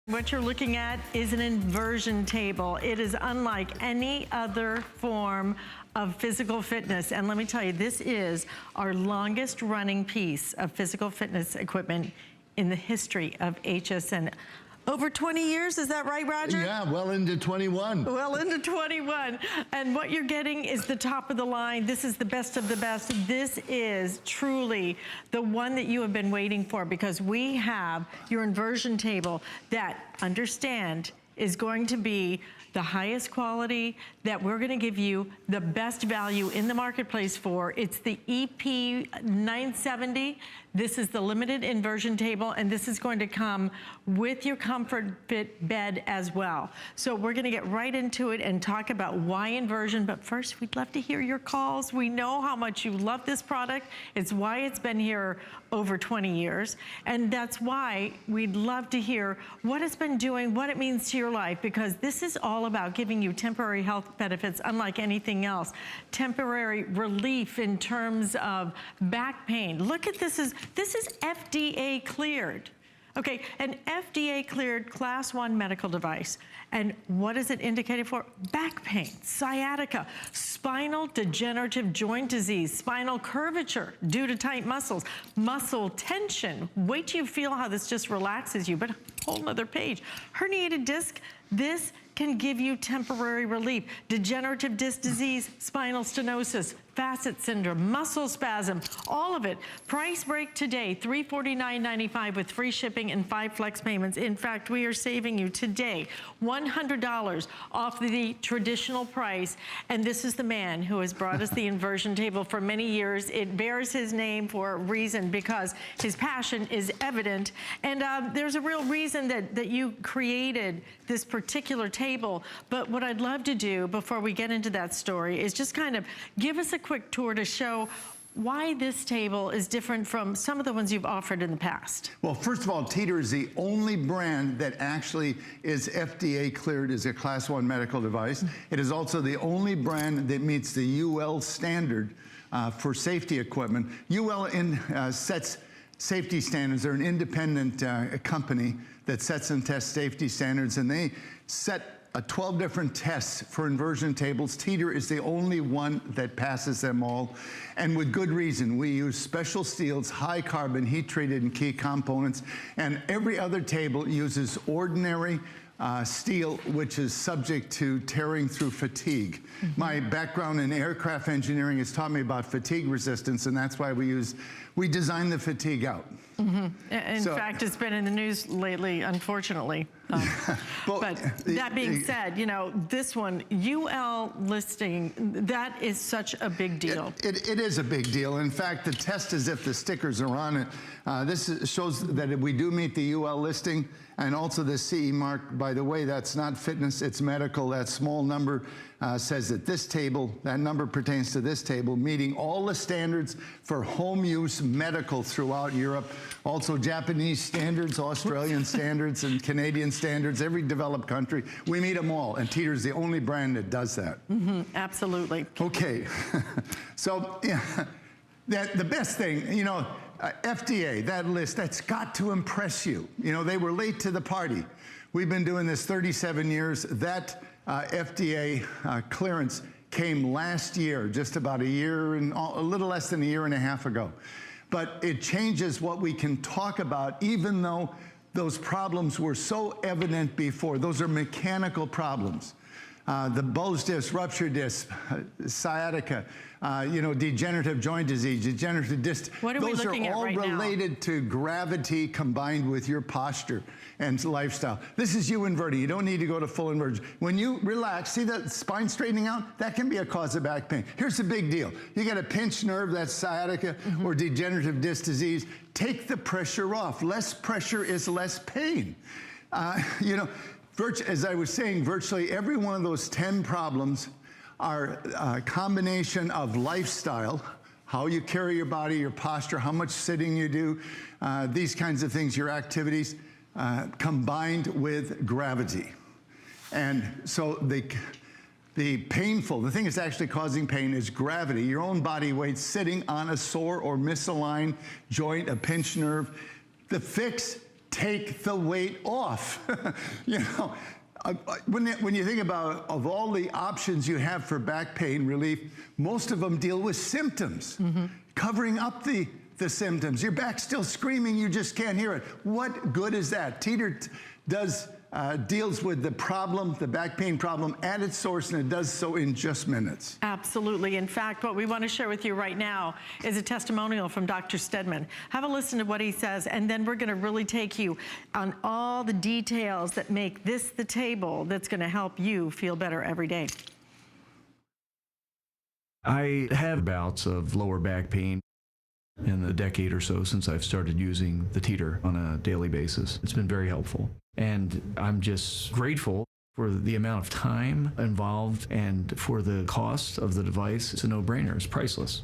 What you're looking at is an inversion table. It is unlike any other form of physical fitness. And let me tell you, this is our longest running piece of physical fitness equipment in the history of HSN. Over 20 years, is that right, Roger? Yeah, well into 21. Well into 21. And what you're getting is the top of the line. This is the best of the best. This is truly the one that you have been waiting for, because we have your inversion table that, understand, is going to be the highest quality, that we're gonna give you the best value in the marketplace for. It's the EP970. This is the limited inversion table, and this is going to come with your comfort fit bed as well. So we're gonna get right into it and talk about why inversion, but first we'd love to hear your calls. We know how much you love this product. It's why it's been here over 20 years, and that's why we'd love to hear what it's been doing, what it means to your life, because this is all about giving you temporary health benefits unlike anything else. Temporary relief in terms of back pain. Look at this is FDA cleared. Okay, an FDA cleared class 1 medical device. And what is it indicated for? Back pain, sciatica, spinal degenerative joint disease, spinal curvature due to tight muscles, muscle tension. Wait till you feel how this just relaxes you, but a whole nother page. Herniated disc, this can give you temporary relief. Degenerative disc disease, spinal stenosis, facet syndrome, muscle spasm, all of it. Price break today, $349.95 with free shipping and 5 flex payments. In fact, we are saving you today $100 off the traditional price. And this is the man who has brought us the inversion table for many years. It bears his name for a reason, because his passion is evident. And there's a real reason that you created this particular table. But what I'd love to do before we get into that story is just kind of give us a quick tour to show why this table is different from some of the ones you've offered in the past. Well, first of all, Teeter is the only brand that actually is FDA cleared as a class 1 medical device. It is also the only brand that meets the UL standard for safety equipment. UL sets safety standards. They're an independent company that sets and tests safety standards, and they set 12 different tests for inversion tables. Teeter is the only one that passes them all, and with good reason. We use special steels, high carbon, heat treated and key components, and every other table uses ordinary steel, which is subject to tearing through fatigue. My background in aircraft engineering has taught me about fatigue resistance, and that's why we design the fatigue out. In fact, it's been in the news lately, unfortunately. But that being said, you know, this one, UL listing, that is such a big deal. It is a big deal. In fact, the test is if the stickers are on it. This shows that we do meet the UL listing, and also the CE mark. By the way, that's not fitness, it's medical. That small number says that this table, that number pertains to this table, meeting all the standards for home use medical throughout Europe. Also Japanese standards, Australian standards, and Canadian standards, every developed country. We meet them all, and Teeter's the only brand that does that. Absolutely. Okay, so yeah, the best thing, you know, FDA, that list, that's got to impress you. You know, they were late to the party. We've been doing this 37 years. That FDA clearance came last year, just about a year and a little less than a year and a half ago. But it changes what we can talk about, even though those problems were so evident before. Those are mechanical problems. The Bose disc, ruptured disc, sciatica, you know, degenerative joint disease, degenerative disc. What are we looking at right now? Those are all related to gravity combined with your posture and lifestyle. This is you inverting. You don't need to go to full inversion. When you relax, see that spine straightening out? That can be a cause of back pain. Here's the big deal. You got a pinched nerve, that's sciatica or degenerative disc disease. Take the pressure off. Less pressure is less pain. You know, as I was saying, virtually every one of those 10 problems are a combination of lifestyle, how you carry your body, your posture, how much sitting you do, these kinds of things, your activities, combined with gravity. And so the thing that's actually causing pain is gravity, your own body weight sitting on a sore or misaligned joint, a pinched nerve. The fix take the weight off. You know, when you think about of all the options you have for back pain relief, most of them deal with symptoms, covering up the symptoms. Your back's still screaming, you just can't hear it. What good is that? Teeter deals with the problem, the back pain problem at its source, and it does so in just minutes. Absolutely. In fact, what we want to share with you right now is a testimonial from Dr. Stedman. Have a listen to what he says, and then we're going to really take you on all the details that make this the table that's going to help you feel better every day. I have bouts of lower back pain in the decade or so since I've started using the Teeter on a daily basis. It's been very helpful. And I'm just grateful for the amount of time involved and for the cost of the device. It's a no-brainer. It's priceless.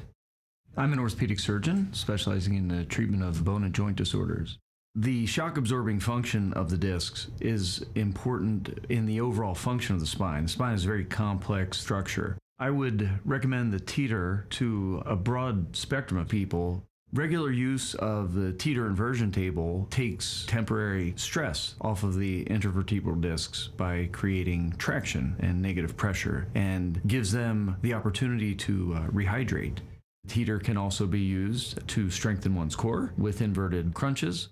I'm an orthopedic surgeon specializing in the treatment of bone and joint disorders. The shock-absorbing function of the discs is important in the overall function of the spine. The spine is a very complex structure. I would recommend the Teeter to a broad spectrum of people. Regular use of the Teeter inversion table takes temporary stress off of the intervertebral discs by creating traction and negative pressure and gives them the opportunity to rehydrate. Teeter can also be used to strengthen one's core with inverted crunches.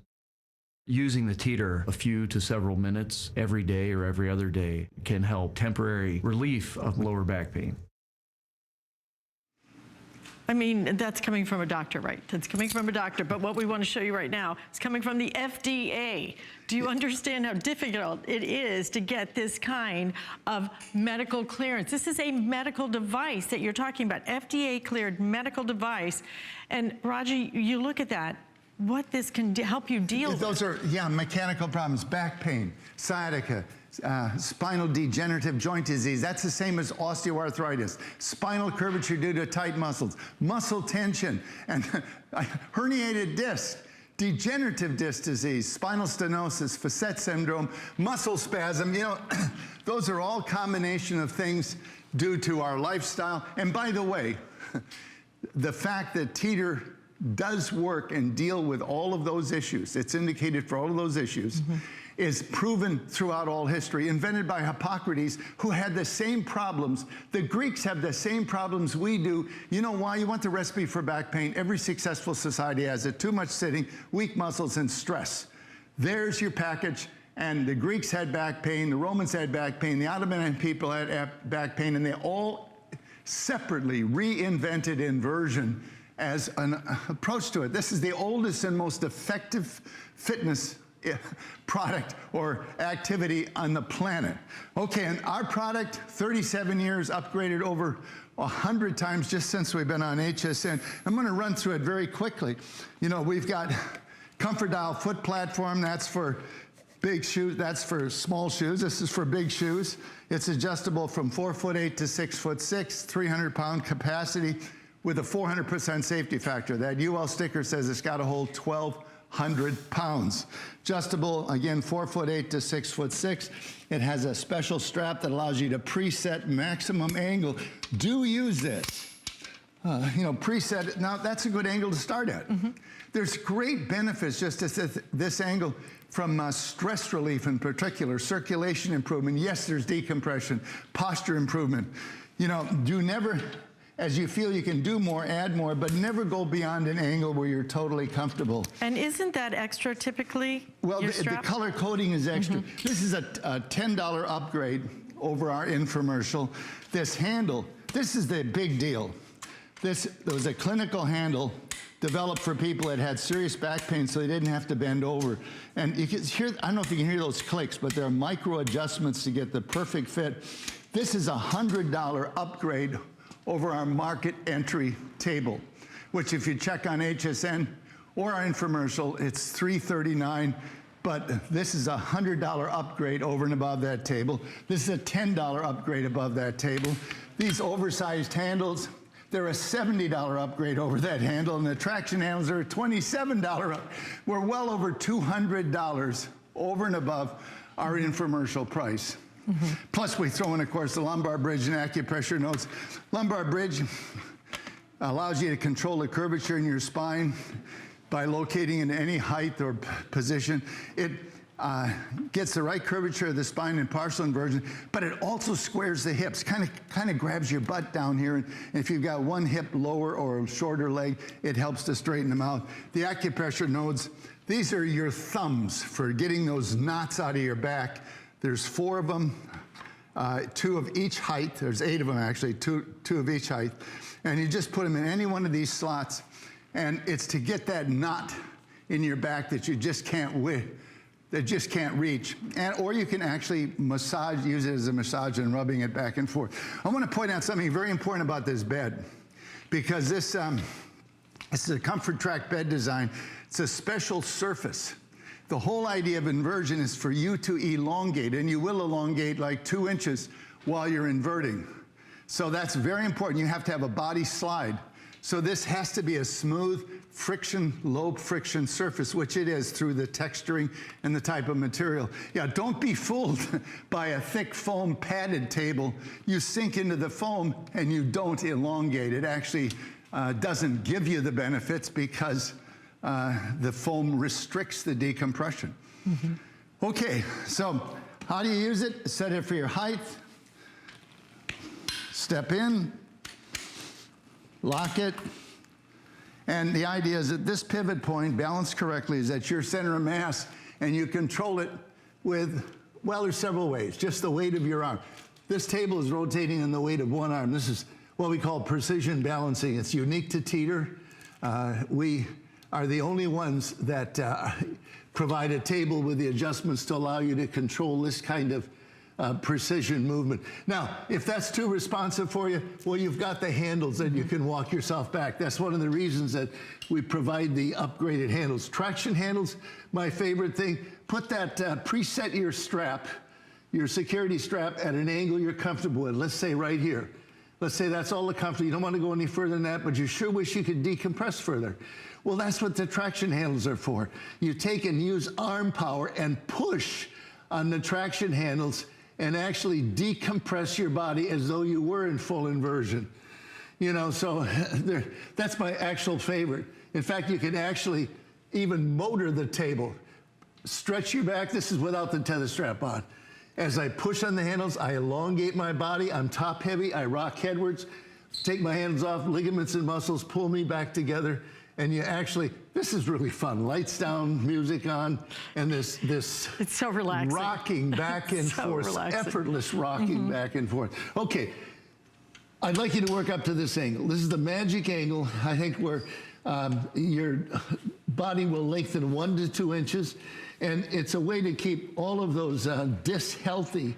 Using the Teeter a few to several minutes every day or every other day can help temporary relief of lower back pain. I mean, that's coming from a doctor, right? That's coming from a doctor. But what we want to show you right now is coming from the FDA. Do you understand how difficult it is to get this kind of medical clearance? This is a medical device that you're talking about, FDA cleared medical device. And Roger, you look at that, what this can help you deal with. Those are, yeah, mechanical problems, back pain, sciatica, spinal degenerative joint disease. That's the same as osteoarthritis, spinal curvature due to tight muscles, muscle tension, and herniated disc, degenerative disc disease, spinal stenosis, facet syndrome, muscle spasm. You know, those are all combination of things due to our lifestyle. And by the way, the fact that Teeter does work and deal with all of those issues, it's indicated for all of those issues, is proven throughout all history, invented by Hippocrates, who had the same problems. The Greeks have the same problems we do. You know why? You want the recipe for back pain. Every successful society has it. Too much sitting, weak muscles, and stress. There's your package. And the Greeks had back pain, the Romans had back pain, the Ottoman people had back pain, and they all separately reinvented inversion as an approach to it. This is the oldest and most effective fitness product or activity on the planet. Okay, and our product, 37 years, upgraded over 100 times just since we've been on HSN. I'm going to run through it very quickly. You know, we've got Comfort Dial foot platform. That's for big shoes. That's for small shoes. This is for big shoes. It's adjustable from 4'8" to 6'6", 300-pound capacity with a 400% safety factor. That UL sticker says it's got to hold 1,200 pounds. Adjustable, again, 4'8" to 6'6". It has a special strap that allows you to preset maximum angle. Do use this. You know, preset, now that's a good angle to start at. There's great benefits just at this angle from stress relief in particular, circulation improvement. Yes, there's decompression, posture improvement. You know, do never, as you feel you can do more, add more, but never go beyond an angle where you're totally comfortable. And isn't that extra typically? Well, the color coding is extra. This is a $10 upgrade over our infomercial. This handle, this is the big deal. There was a clinical handle developed for people that had serious back pain so they didn't have to bend over. And you can hear, I don't know if you can hear those clicks, but there are micro adjustments to get the perfect fit. This is a $100 upgrade over our market entry table, which if you check on HSN or our infomercial, it's $339, but this is a $100 upgrade over and above that table. This is a $10 upgrade above that table. These oversized handles, they're a $70 upgrade over that handle, and the traction handles are a $27 up. We're well over $200 over and above our infomercial price. Plus, we throw in, of course, the lumbar bridge and acupressure notes. Lumbar bridge allows you to control the curvature in your spine by locating in any height or position. It gets the right curvature of the spine in partial inversion, but it also squares the hips, kind of grabs your butt down here. And if you've got one hip lower or a shorter leg, it helps to straighten them out. The acupressure nodes, these are your thumbs for getting those knots out of your back. There's 4 of them, 2 of each height. There's 8 of them actually, two of each height. And you just put them in any one of these slots, and it's to get that knot in your back that you just can't reach. Or you can actually massage, use it as a massage and rubbing it back and forth. I want to point out something very important about this bed, because this is a comfort track bed design. It's a special surface. The whole idea of inversion is for you to elongate, and you will elongate like 2 inches while you're inverting. So that's very important. You have to have a body slide. So this has to be a smooth, low friction surface, which it is through the texturing and the type of material. Yeah, don't be fooled by a thick foam padded table. You sink into the foam and you don't elongate. It actually doesn't give you the benefits because the foam restricts the decompression. Okay, so how do you use it? Set it for your height. Step in, lock it. And the idea is that this pivot point, balanced correctly, is at your center of mass, and you control it with, well, there's several ways. Just the weight of your arm. This table is rotating in the weight of one arm. This is what we call precision balancing. It's unique to Teeter. We are the only ones that provide a table with the adjustments to allow you to control this kind of precision movement. Now, if that's too responsive for you, well, you've got the handles that you can walk yourself back. That's one of the reasons that we provide the upgraded handles. Traction handles, my favorite thing. Put that, preset your strap, your security strap at an angle you're comfortable with. Let's say right here. Let's say that's all the comfort. You don't want to go any further than that, but you sure wish you could decompress further. Well, that's what the traction handles are for. You take and use arm power and push on the traction handles and actually decompress your body as though you were in full inversion. You know, so that's my actual favorite. In fact, you can actually even motor the table. Stretch your back. This is without the tether strap on. As I push on the handles, I elongate my body. I'm top heavy. I rock headwards. Take my hands off, ligaments and muscles, pull me back together. And you actually, this is really fun. Lights down, music on, and this it's so relaxing. Rocking back and so forth, relaxing. Effortless rocking back and forth. Okay, I'd like you to work up to this angle. This is the magic angle, I think, where your body will lengthen 1 to 2 inches, and it's a way to keep all of those discs healthy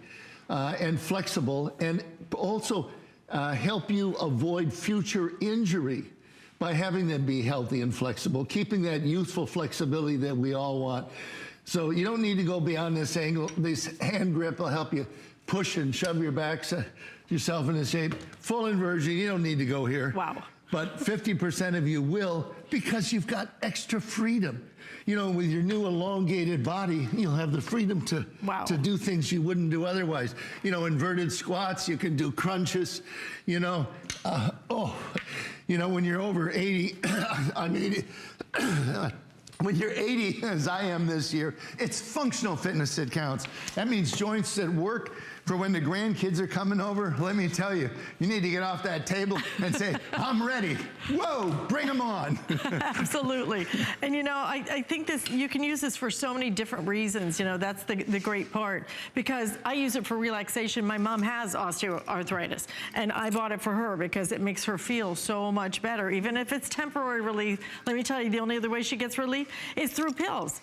and flexible, and also help you avoid future injury by having them be healthy and flexible, keeping that youthful flexibility that we all want. So you don't need to go beyond this angle. This hand grip will help you push and shove yourself into shape. Full inversion, you don't need to go here. Wow. But 50% of you will, because you've got extra freedom. You know, with your new elongated body, you'll have the freedom to do things you wouldn't do otherwise. You know, inverted squats, you can do crunches, you know. You know, when you're over 80, I'm 80, when you're 80, as I am this year, it's functional fitness that counts. That means joints that work for when the grandkids are coming over. Let me tell you, you need to get off that table and say, I'm ready. Whoa, bring them on. Absolutely. And you know, I think you can use this for so many different reasons. You know, that's the great part, because I use it for relaxation. My mom has osteoarthritis, and I bought it for her because it makes her feel so much better. Even if it's temporary relief, let me tell you, the only other way she gets relief is through pills.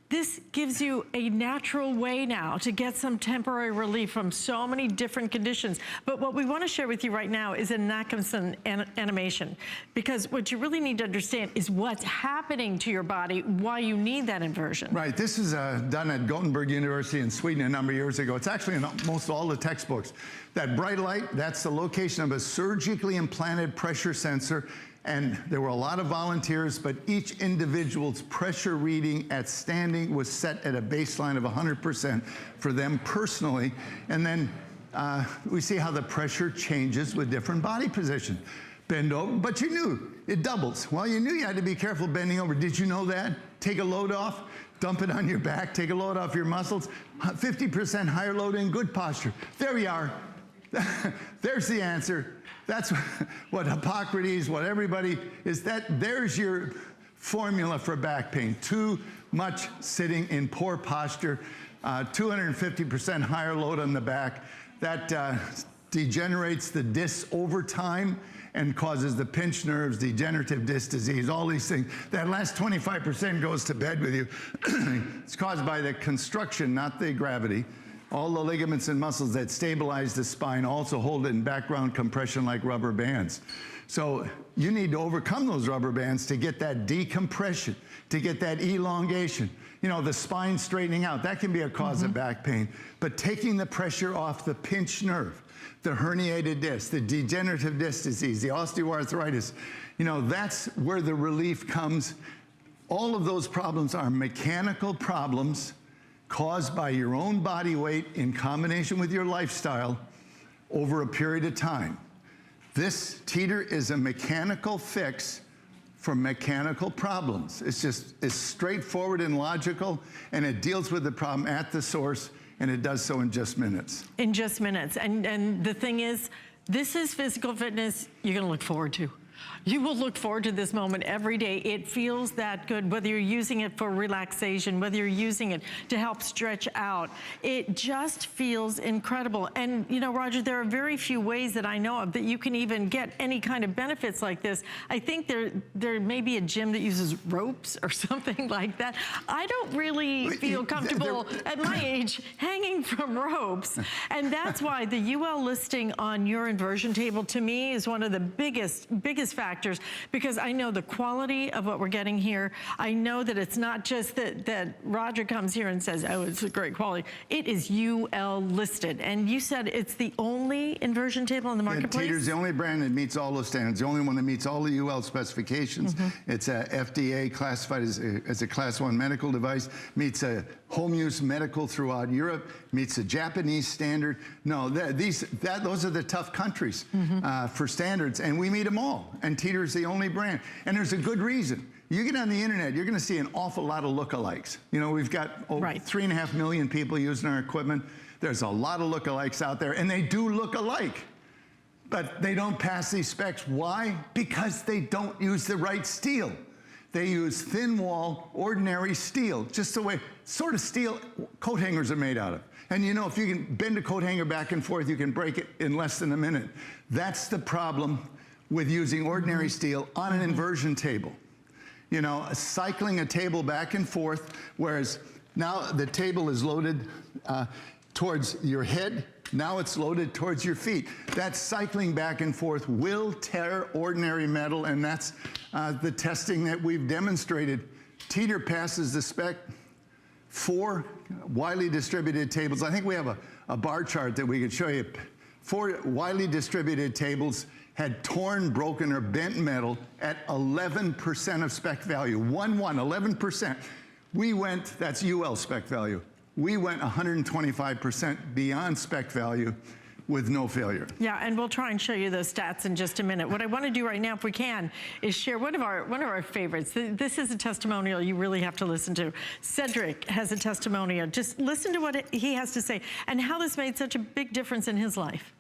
This gives you a natural way now to get some temporary relief from so many different conditions. But what we want to share with you right now is an Atkinson animation, because what you really need to understand is what's happening to your body, why you need that inversion. Right, this is done at Gothenburg University in Sweden a number of years ago. It's actually in most all the textbooks. That bright light, that's the location of a surgically implanted pressure sensor. And there were a lot of volunteers, but each individual's pressure reading at standing was set at a baseline of 100% for them personally. And then we see how the pressure changes with different body positions. Bend over, but you knew it doubles. Well, you knew you had to be careful bending over. Did you know that? Take a load off, dump it on your back, take a load off your muscles, 50% higher load in good posture. There we are. There's the answer. That's what Hippocrates, what everybody is, there's your formula for back pain. Too much sitting in poor posture, 250% higher load on the back. That degenerates the discs over time and causes the pinched nerves, degenerative disc disease, all these things. That last 25% goes to bed with you. It's caused by the construction, not the gravity. All the ligaments and muscles that stabilize the spine also hold it in background compression like rubber bands. So you need to overcome those rubber bands to get that decompression, to get that elongation. You know, the spine straightening out, that can be a cause of back pain. But taking the pressure off the pinched nerve, the herniated disc, the degenerative disc disease, the osteoarthritis, you know, that's where the relief comes. All of those problems are mechanical problems caused by your own body weight in combination with your lifestyle over a period of time. This Teeter is a mechanical fix for mechanical problems. It's straightforward and logical, and it deals with the problem at the source, and it does so in just minutes. In just minutes. And the thing is, this is physical fitness you're gonna look forward to. You will look forward to this moment every day. It feels that good, whether you're using it for relaxation, whether you're using it to help stretch out. It just feels incredible. And you know, Roger, there are very few ways that I know of that you can even get any kind of benefits like this. I think there may be a gym that uses ropes or something like that. I don't really feel comfortable at my age hanging from ropes. And that's why the UL listing on your inversion table to me is one of the biggest factors, because I know the quality of what we're getting here. I know that it's not just that Roger comes here and says, oh, it's a great quality. It is UL listed. And you said it's the only inversion table in the marketplace? Teeter's the only brand that meets all those standards, the only one that meets all the UL specifications. It's a FDA classified as a Class 1 medical device, meets a home use medical throughout Europe, meets a Japanese standard. No, those are the tough countries for standards, and we meet them all. And Teeter's the only brand. And there's a good reason. You get on the internet, you're gonna see an awful lot of lookalikes. You know, we've got over 3.5 million people using our equipment. There's a lot of lookalikes out there, and they do look alike. But they don't pass these specs. Why? Because they don't use the right steel. They use thin wall, ordinary steel, just the way sort of steel coat hangers are made out of. And you know, if you can bend a coat hanger back and forth, you can break it in less than a minute. That's the problem with using ordinary steel on an inversion table. You know, cycling a table back and forth, whereas now the table is loaded towards your head, now it's loaded towards your feet. That cycling back and forth will tear ordinary metal, and that's the testing that we've demonstrated. Teeter passes the spec. 4 widely distributed tables. I think we have a bar chart that we could show you. 4 widely distributed tables had torn, broken, or bent metal at 11% of spec value. 11%. We went, that's UL spec value. We went 125% beyond spec value with no failure. Yeah, and we'll try and show you those stats in just a minute. What I want to do right now, if we can, is share one of our favorites. This is a testimonial you really have to listen to. Cedric has a testimonial. Just listen to what he has to say and how this made such a big difference in his life.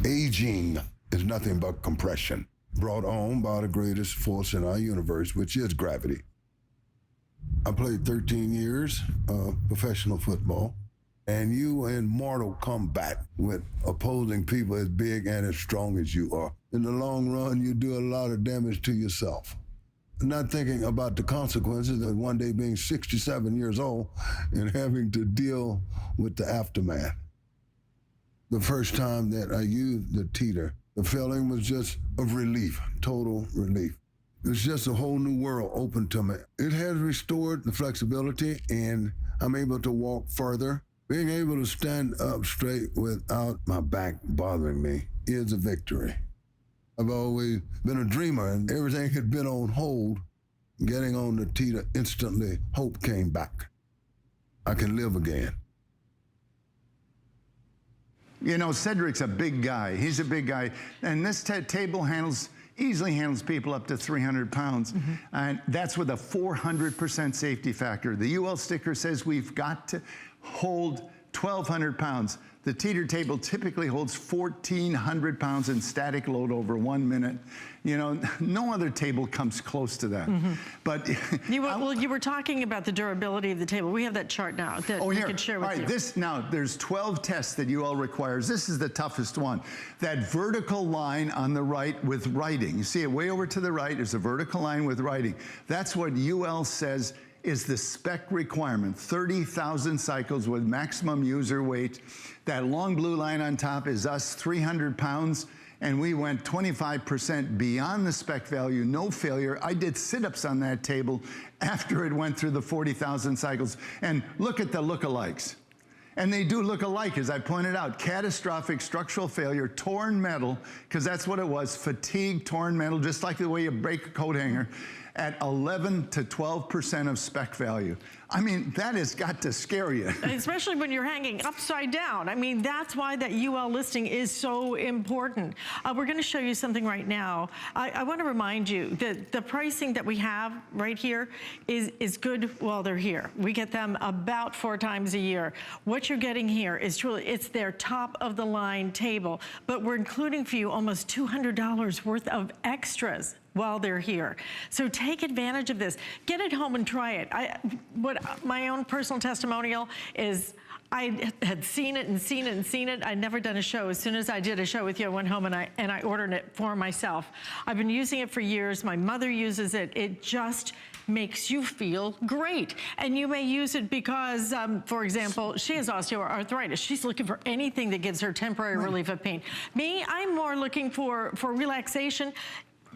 Aging is nothing but compression, brought on by the greatest force in our universe, which is gravity. I played 13 years of professional football, and you in mortal combat with opposing people as big and as strong as you are. In the long run, you do a lot of damage to yourself. Not thinking about the consequences of one day being 67 years old and having to deal with the aftermath. The first time that I used the Teeter, the feeling was just of relief, total relief. It's just a whole new world open to me. It has restored the flexibility, and I'm able to walk further. Being able to stand up straight without my back bothering me is a victory. I've always been a dreamer, and everything had been on hold. Getting on the Teeter, instantly hope came back. I can live again. You know, Cedric's a big guy. He's a big guy. And this table handles, easily handles people up to 300 pounds. And that's with a 400% safety factor. The UL sticker says we've got to hold 1,200 pounds. The Teeter table typically holds 1,400 pounds in static load over 1 minute. You know, no other table comes close to that. But you were talking about the durability of the table. We have that chart now that we can share with you. Now, there's 12 tests that UL requires. This is the toughest one. That vertical line on the right with writing. You see it way over to the right. There's a vertical line with writing. That's what UL says is the spec requirement, 30,000 cycles with maximum user weight. That long blue line on top is us, 300 pounds, and we went 25% beyond the spec value, no failure. I did sit-ups on that table after it went through the 40,000 cycles. And look at the lookalikes. And they do look alike, as I pointed out. Catastrophic structural failure, torn metal, because that's what it was, fatigue, torn metal, just like the way you break a coat hanger, at 11 to 12% of spec value. I mean, that has got to scare you. Especially when you're hanging upside down. I mean, that's why that UL listing is so important. We're going to show you something right now. I want to remind you that the pricing that we have right here is good while they're here. We get them about 4 times a year. What you're getting here is truly, it's their top of the line table, but we're including for you almost $200 worth of extras while they're here. So take advantage of this. Get it home and try it. My own personal testimonial is I had seen it and seen it and seen it. I'd never done a show. As soon as I did a show with you, I went home and I ordered it for myself. I've been using it for years. My mother uses it. It just makes you feel great. And you may use it because, for example, she has osteoarthritis. She's looking for anything that gives her temporary relief of pain. Me, I'm more looking for relaxation.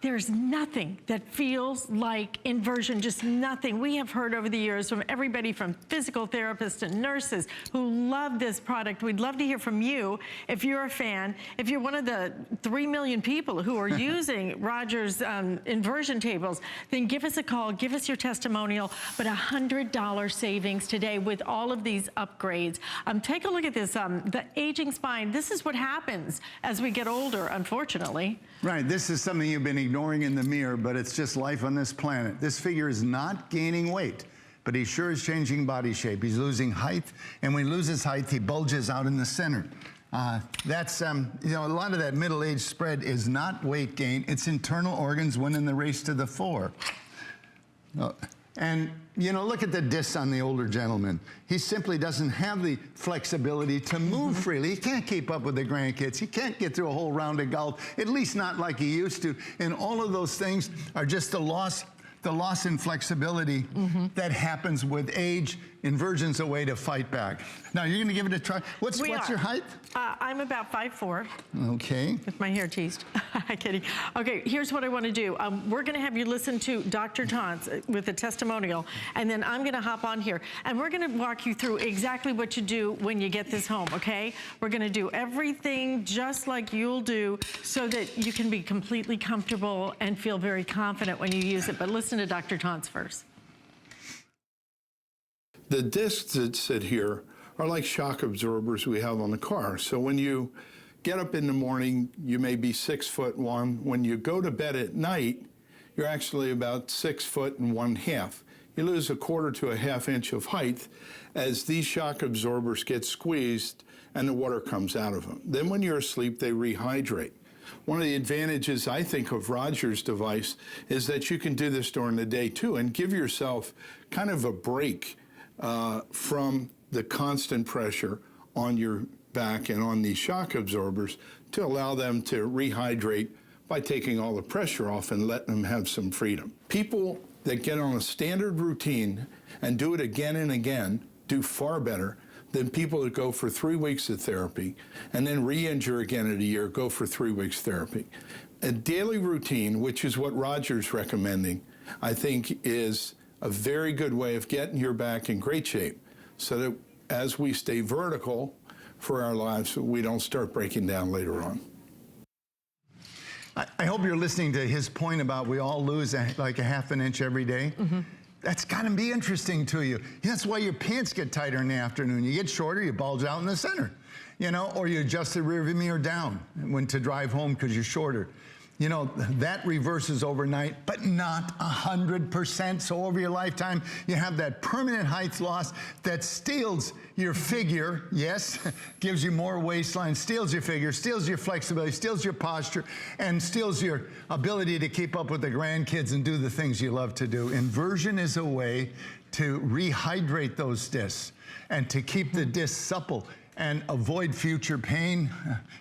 There's nothing that feels like inversion, just nothing. We have heard over the years from everybody from physical therapists to nurses who love this product. We'd love to hear from you if you're a fan. If you're one of the 3 million people who are using Rogers inversion tables, then give us a call, give us your testimonial, but $100 savings today with all of these upgrades. Take a look at this, the aging spine. This is what happens as we get older, unfortunately. Right, this is something you've been ignoring in the mirror, but it's just life on this planet. This figure is not gaining weight, but he sure is changing body shape. He's losing height, and when he loses height, he bulges out in the center. That's, you know, a lot of that middle-age spread is not weight gain. It's internal organs winning the race to the fore. And, you know, look at the discs on the older gentleman. He simply doesn't have the flexibility to move freely. He can't keep up with the grandkids. He can't get through a whole round of golf, at least not like he used to. And all of those things are just the loss in flexibility that happens with age. Inversion's a way to fight back. Now, you're going to give it a try. What's your height? I'm about 5'4". Okay. With my hair teased. I'm kidding. Okay, here's what I want to do. We're going to have you listen to Dr. Tons with a testimonial, and then I'm going to hop on here, and we're going to walk you through exactly what you do when you get this home, okay? We're going to do everything just like you'll do so that you can be completely comfortable and feel very confident when you use it. But listen to Dr. Tons first. The discs that sit here are like shock absorbers we have on the car. So when you get up in the morning, you may be 6'1". When you go to bed at night, you're actually about 6'1½". You lose 1/4 to 1/2 inch of height as these shock absorbers get squeezed and the water comes out of them. Then when you're asleep, they rehydrate. One of the advantages, I think, of Rogers' device is that you can do this during the day too and give yourself kind of a break from the constant pressure on your back and on these shock absorbers to allow them to rehydrate by taking all the pressure off and letting them have some freedom. People that get on a standard routine and do it again and again do far better than people that go for 3 weeks of therapy and then re-injure again in a year, go for 3 weeks therapy. A daily routine, which is what Rogers is recommending, I think is a very good way of getting your back in great shape so that as we stay vertical for our lives, we don't start breaking down later on. I hope you're listening to his point about we all lose like 1/2 inch every day. That's got to be interesting to you. That's why your pants get tighter in the afternoon. You get shorter, you bulge out in the center, you know, or you adjust the rear view mirror down when to drive home because you're shorter. you know, that reverses overnight, but not 100%. So over your lifetime, you have that permanent height loss that steals your figure, yes, gives you more waistline, steals your figure, steals your flexibility, steals your posture, and steals your ability to keep up with the grandkids and do the things you love to do. Inversion is a way to rehydrate those discs and to keep the discs supple and avoid future pain.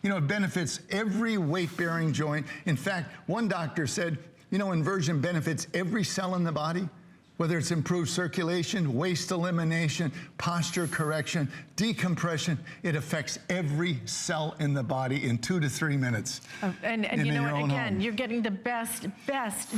You know, it benefits every weight-bearing joint. In fact, one doctor said, you know, inversion benefits every cell in the body, whether it's improved circulation, waste elimination, posture correction, decompression. It affects every cell in the body in 2 to 3 minutes. And you know what, again, you're getting the best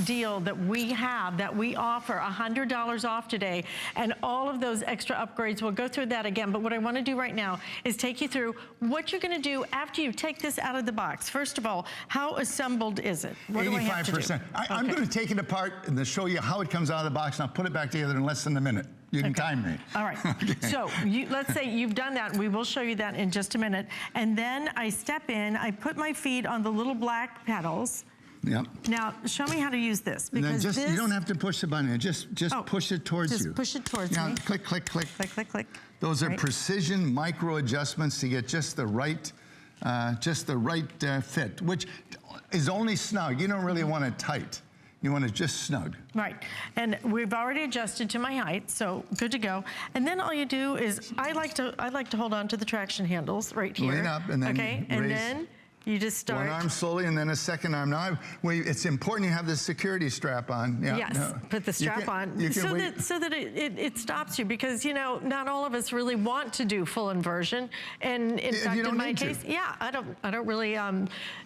deal that we have, that we offer, $100 off today, and all of those extra upgrades. We'll go through that again, but what I want to do right now is take you through what you're going to do after you take this out of the box. First of all, how assembled is it? What 85%. Do I have to do? I'm going to take it apart and then show you how it comes out of the box, and I'll put it back together in less than a minute. You can time me. All right. Okay. So let's say you've done that. We will show you that in just a minute. And then I step in, I put my feet on the little black pedals. Yep. Now, show me how to use this. Because just, you don't have to push the button. Just push it towards you. Just push it towards me. Click, click, click. Click, click, click. Those are precision micro adjustments to get just the right fit, which is only snug. You don't really want it tight. You want it just snug. Right, and we've already adjusted to my height, so good to go. And then all you do is, I like to hold on to the traction handles right here. Lean up and then okay, and then you just start. One arm slowly and then a second arm. Now, it's important you have the security strap on. Yeah, yes, put the strap on so that it stops you, because, you know, not all of us really want to do full inversion. And in fact, in my case, yeah, I don't really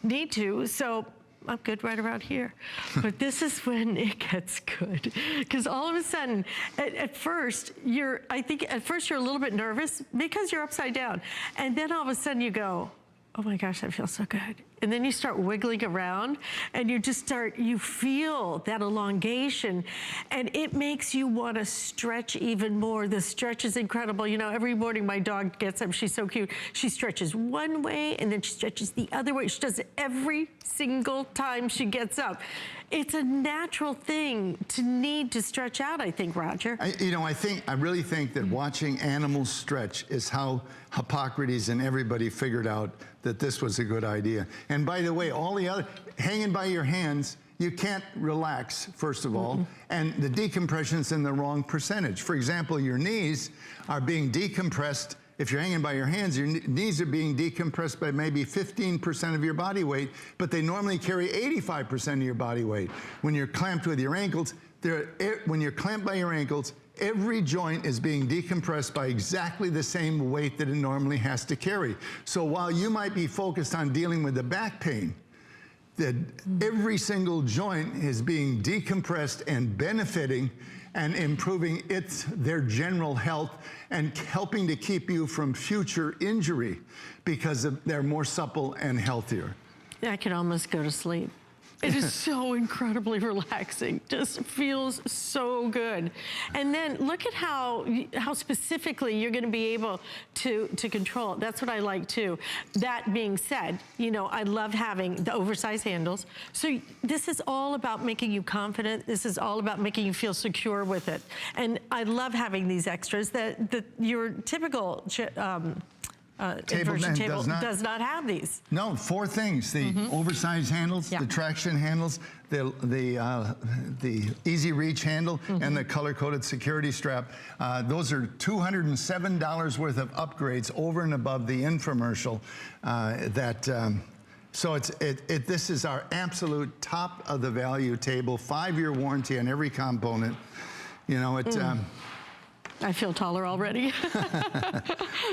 need to. So I'm good right around here. But this is when it gets good. Because all of a sudden, at first you're a little bit nervous because you're upside down. And then all of a sudden you go, oh my gosh, that feels so good. And then you start wiggling around and you feel that elongation, and it makes you want to stretch even more. The stretch is incredible. You know, every morning my dog gets up, she's so cute. She stretches one way and then she stretches the other way. She does it every single time she gets up. It's a natural thing to need to stretch out, I think, Roger. I really think that watching animals stretch is how Hippocrates and everybody figured out that this was a good idea. And by the way, all the other, hanging by your hands, you can't relax, first of all, and the decompression's in the wrong percentage. For example, your knees are being decompressed. If you're hanging by your hands, your knees are being decompressed by maybe 15% of your body weight, but they normally carry 85% of your body weight. When you're clamped with your ankles, when you're clamped by your ankles, every joint is being decompressed by exactly the same weight that it normally has to carry. So while you might be focused on dealing with the back pain, that every single joint is being decompressed and benefiting and improving their general health and helping to keep you from future injury because they're more supple and healthier. I could almost go to sleep. It is so incredibly relaxing. Just feels so good. And then look at how specifically you're going to be able to control it. That's what I like too. That being said, you know, I love having the oversized handles. So this is all about making you confident. This is all about making you feel secure with it. And I love having these extras that your typical inversion table does not have these. No, 4 things: the oversized handles, the traction handles, the easy reach handle, and the color-coded security strap. Those are $207 worth of upgrades over and above the infomercial. So this is our absolute top of the value table. 5-year warranty on every component. You know, I feel taller already.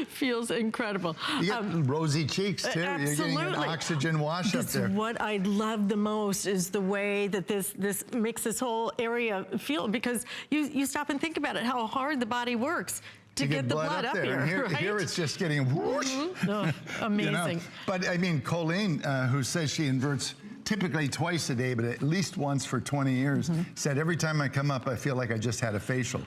Feels incredible. You get rosy cheeks, too. Absolutely. You're getting an oxygen wash up there. What I love the most is the way that this makes this whole area feel, because you stop and think about it, how hard the body works to get the blood up here. And here it's just getting whoosh. Oh, amazing. You know? But I mean, Colleen, who says she inverts typically twice a day, but at least once for 20 years. Said every time I come up, I feel like I just had a facial.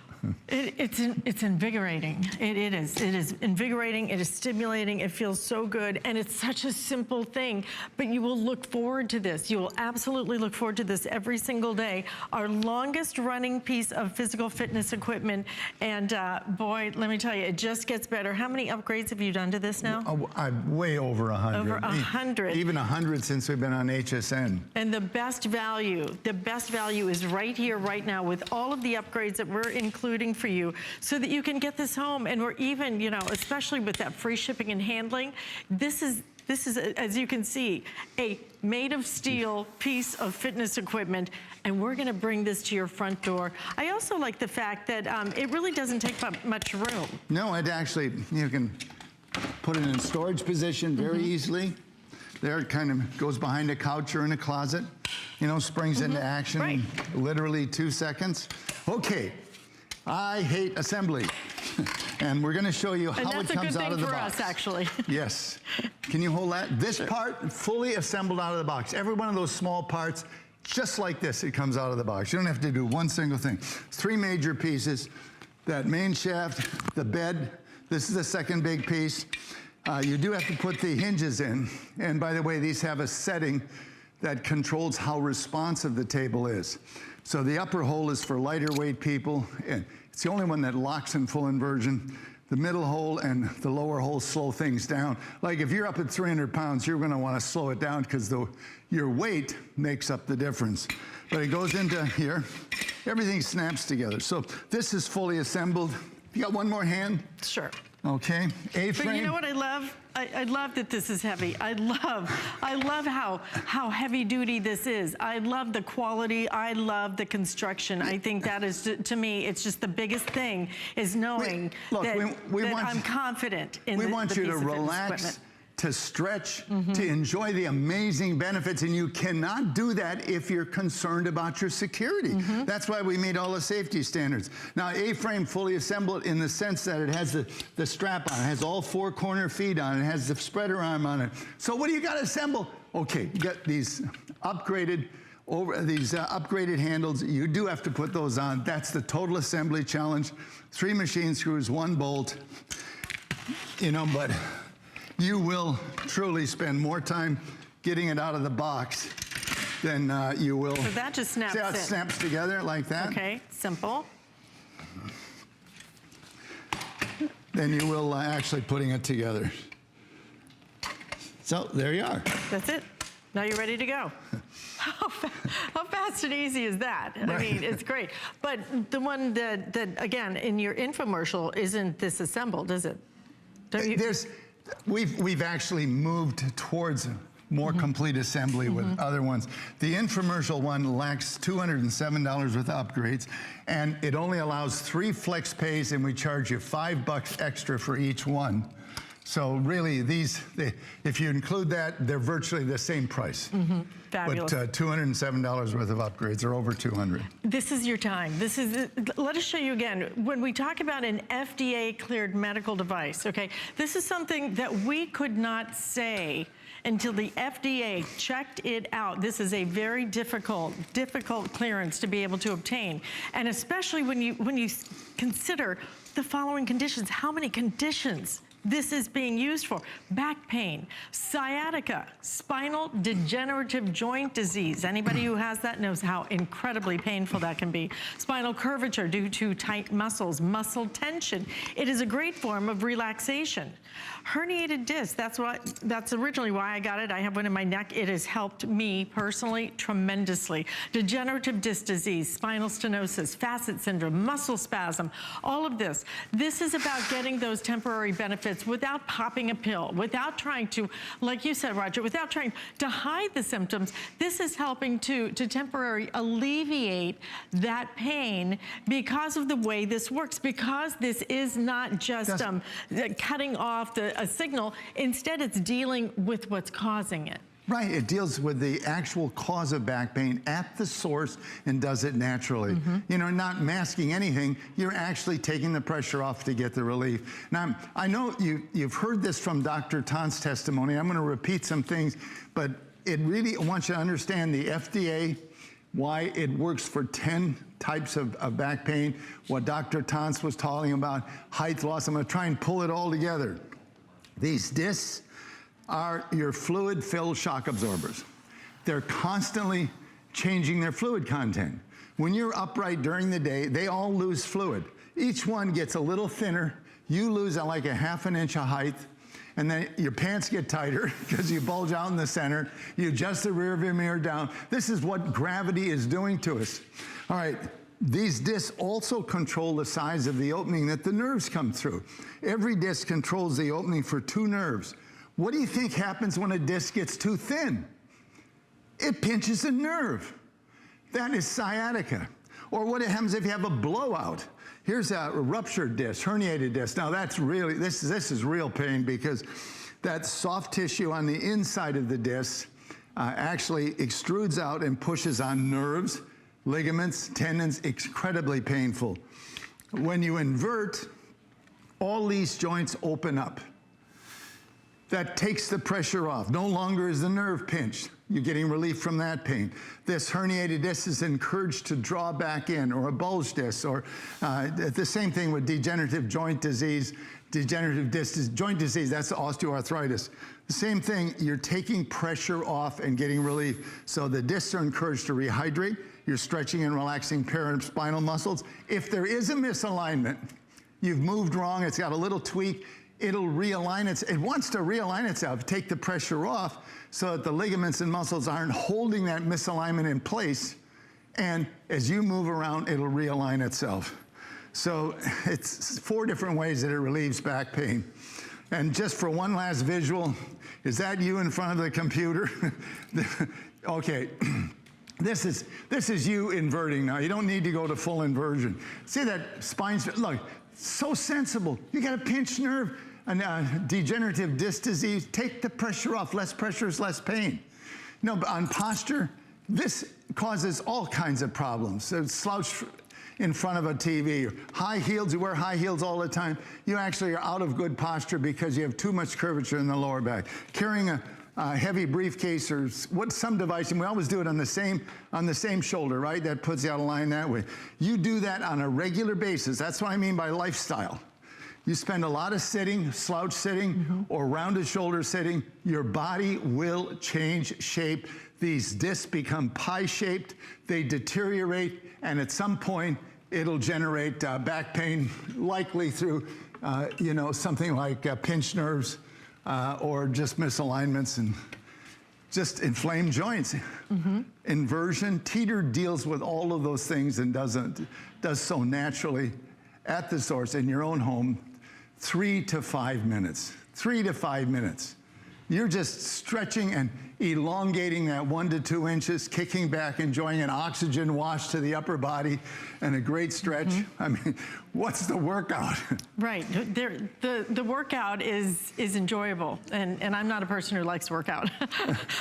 It's invigorating. It is. It is invigorating. It is stimulating. It feels so good. And it's such a simple thing, but you will look forward to this. You will absolutely look forward to this every single day. Our longest running piece of physical fitness equipment. And boy, let me tell you, it just gets better. How many upgrades have you done to this now? I'm way over 100. Over 100. Even 100 since we've been on HSN. And the best value is right here, right now, with all of the upgrades that we're including for you, so that you can get this home. And we're even, you know, especially with that free shipping and handling, this is, as you can see, a made of steel piece of fitness equipment, and we're gonna bring this to your front door. I also like the fact that it really doesn't take much room. No, it actually, you can put it in storage position very easily. There, it kind of goes behind a couch or in a closet, you know, springs into action in literally 2 seconds. Okay, I hate assembly. And we're gonna show you how it comes out of the box. And that's a good thing for us, actually. Yes. Can you hold that? This part, fully assembled out of the box. Every one of those small parts, just like this, it comes out of the box. You don't have to do one single thing. 3 major pieces. That main shaft, the bed, this is the second big piece. You do have to put the hinges in. And by the way, these have a setting that controls how responsive the table is. So the upper hole is for lighter weight people, and it's the only one that locks in full inversion. The middle hole and the lower hole slow things down. Like if you're up at 300 pounds, you're gonna wanna slow it down because your weight makes up the difference. But it goes into here, everything snaps together. So this is fully assembled. You got one more hand? Sure. Okay, A-frame. But you know what I love? I love that this is heavy. I love how heavy duty this is. I love the quality. I love the construction. I think that is, to me, it's just the biggest thing is knowing that I'm confident in the piece of fitness equipment. We want you to relax, to stretch, to enjoy the amazing benefits, and you cannot do that if you're concerned about your security. That's why we meet all the safety standards. Now, A-frame fully assembled in the sense that it has the strap on, it has all 4 corner feet on it, has the spreader arm on it. So what do you got to assemble? Okay, you got these upgraded handles. You do have to put those on. That's the total assembly challenge. 3 machine screws, 1 bolt, you know, but you will truly spend more time getting it out of the box than you will. So that just snaps in. See how it snaps together like that? Okay, simple. Then you will actually putting it together. So there you are. That's it. Now you're ready to go. How fast and easy is that? I mean, it's great. But the one that again, in your infomercial, isn't this assembled, is it? We've actually moved towards more complete assembly with other ones. The infomercial one lacks $207 worth of upgrades, and it only allows 3 flex pays, and we charge you $5 extra for each one. So really, if you include that, they're virtually the same price. Fabulous. But $207 worth of upgrades are over 200. This is your time. Let us show you again. When we talk about an FDA cleared medical device, okay, this is something that we could not say until the FDA checked it out. This is a very difficult clearance to be able to obtain. And especially when you consider the following conditions, how many conditions this is being used for: back pain, sciatica, spinal degenerative joint disease. Anybody who has that knows how incredibly painful that can be. Spinal curvature due to tight muscles, muscle tension. It is a great form of relaxation. Herniated disc, that's originally why I got it. I have one in my neck. It has helped me personally tremendously. Degenerative disc disease, spinal stenosis, facet syndrome, muscle spasm, all of this. This is about getting those temporary benefits without popping a pill, without trying to, like you said, Roger, without trying to hide the symptoms. This is helping to temporarily alleviate that pain because of the way this works, because this is not just cutting off a signal. Instead, it's dealing with what's causing it. Right, it deals with the actual cause of back pain at the source and does it naturally. You know, not masking anything, you're actually taking the pressure off to get the relief. Now, I know you've heard this from Dr. Tan's testimony. I'm gonna repeat some things, but it really wants you to understand the FDA, why it works for 10 types of back pain, what Dr. Tons was talking about, height loss. I'm going to try and pull it all together. These discs are your fluid-filled shock absorbers. They're constantly changing their fluid content. When you're upright during the day, they all lose fluid. Each one gets a little thinner. You lose like a ½ an inch of height, and then your pants get tighter because you bulge out in the center. You adjust the rear view mirror down. This is what gravity is doing to us. All right, these discs also control the size of the opening that the nerves come through. Every disc controls the opening for 2 nerves. What do you think happens when a disc gets too thin? It pinches a nerve. That is sciatica. Or what happens if you have a blowout? Here's a ruptured disc, herniated disc. Now that's really, this is real pain because that soft tissue on the inside of the disc actually extrudes out and pushes on nerves, ligaments, tendons, incredibly painful. When you invert, all these joints open up. That takes the pressure off. No longer is the nerve pinched. You're getting relief from that pain. This herniated disc is encouraged to draw back in, or a bulge disc, or the same thing with degenerative joint disease, degenerative disc joint disease, that's osteoarthritis. The same thing, you're taking pressure off and getting relief. So the discs are encouraged to rehydrate. You're stretching and relaxing paraspinal muscles. If there is a misalignment, you've moved wrong, it's got a little tweak, it'll realign it wants to realign itself, take the pressure off so that the ligaments and muscles aren't holding that misalignment in place. And as you move around, it'll realign itself. So it's 4 different ways that it relieves back pain. And just for one last visual, is that you in front of the computer? Okay. This is you inverting now. You don't need to go to full inversion. See that spine, look, so sensible. You got a pinched nerve, degenerative disc disease, take the pressure off. Less pressure is less pain. No, but on posture, this causes all kinds of problems. So slouch in front of a TV, or high heels, you wear high heels all the time, you actually are out of good posture because you have too much curvature in the lower back. Carrying a heavy briefcase or some device, and we always do it on the same shoulder, right? That puts you out of line that way. You do that on a regular basis. That's what I mean by lifestyle. You spend a lot of sitting, slouch sitting, or rounded shoulder sitting, your body will change shape. These discs become pie-shaped, they deteriorate, and at some point, it'll generate back pain, likely through, something like pinched nerves, or just misalignments and just inflamed joints. Inversion, Teeter deals with all of those things and does so naturally at the source in your own home. 3 to 5 minutes. 3 to 5 minutes. You're just stretching and elongating that 1 to 2 inches, kicking back, enjoying an oxygen wash to the upper body and a great stretch. I mean, what's the workout? Right. The workout is enjoyable, and I'm not a person who likes to work out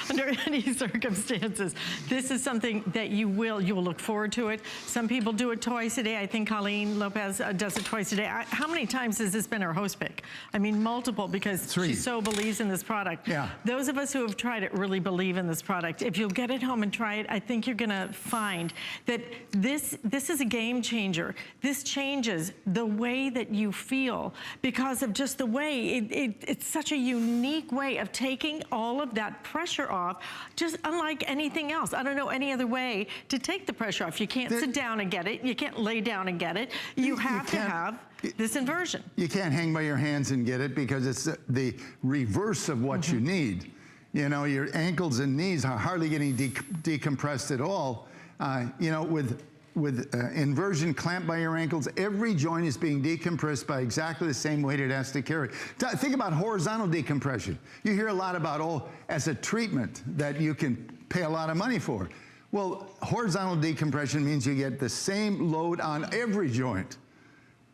under any circumstances. This is something that you will look forward to it. Some people do it twice a day. I think Colleen Lopez does it twice a day. How many times has this been her host pick? I mean, multiple, because 3. she so believes in this product. Yeah. Those of us who have tried it really believe in this product. If you'll get it home and try it, I think you're gonna find that this is a game changer. This changes the way that you feel because of just the way it's such a unique way of taking all of that pressure off, just unlike anything else. I don't know any other way to take the pressure off. You can't sit down and get it. You can't lay down and get it. You have to have this inversion. You can't hang by your hands and get it because it's the reverse of what you need. You know, your ankles and knees are hardly getting decompressed at all. With inversion clamped by your ankles, every joint is being decompressed by exactly the same weight it has to carry. Think about horizontal decompression. You hear a lot about, as a treatment that you can pay a lot of money for. Well, horizontal decompression means you get the same load on every joint.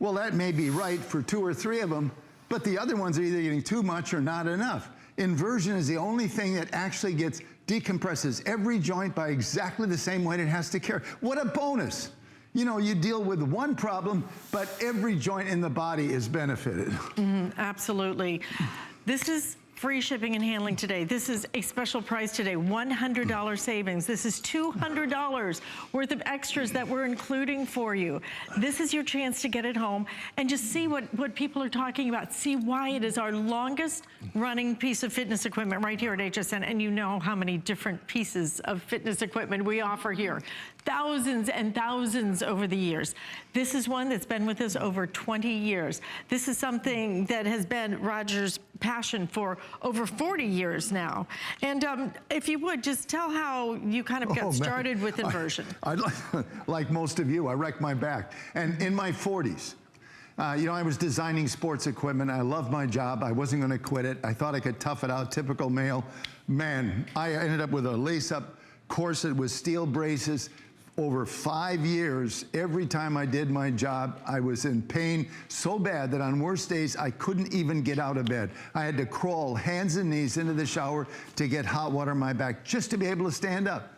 Well, that may be right for 2 or 3 of them, but the other ones are either getting too much or not enough. Inversion is the only thing that actually decompresses every joint by exactly the same weight it has to carry. What a bonus. You know, you deal with one problem, but every joint in the body is benefited. Absolutely. This is free shipping and handling today. This is a special price today, $100 savings. This is $200 worth of extras that we're including for you. This is your chance to get it home and just see what people are talking about. See why it is our longest running piece of fitness equipment right here at HSN. And you know how many different pieces of fitness equipment we offer here. Thousands and thousands over the years. This is one that's been with us over 20 years. This is something that has been Roger's passion for over 40 years now. And if you would, just tell how you kind of got started with Inversion. I'd like most of you, I wrecked my back. And in my 40s, you know, I was designing sports equipment. I loved my job. I wasn't going to quit it. I thought I could tough it out, typical male. Man, I ended up with a lace-up corset with steel braces. Over 5 years, every time I did my job, I was in pain so bad that on worst days, I couldn't even get out of bed. I had to crawl hands and knees into the shower to get hot water on my back just to be able to stand up.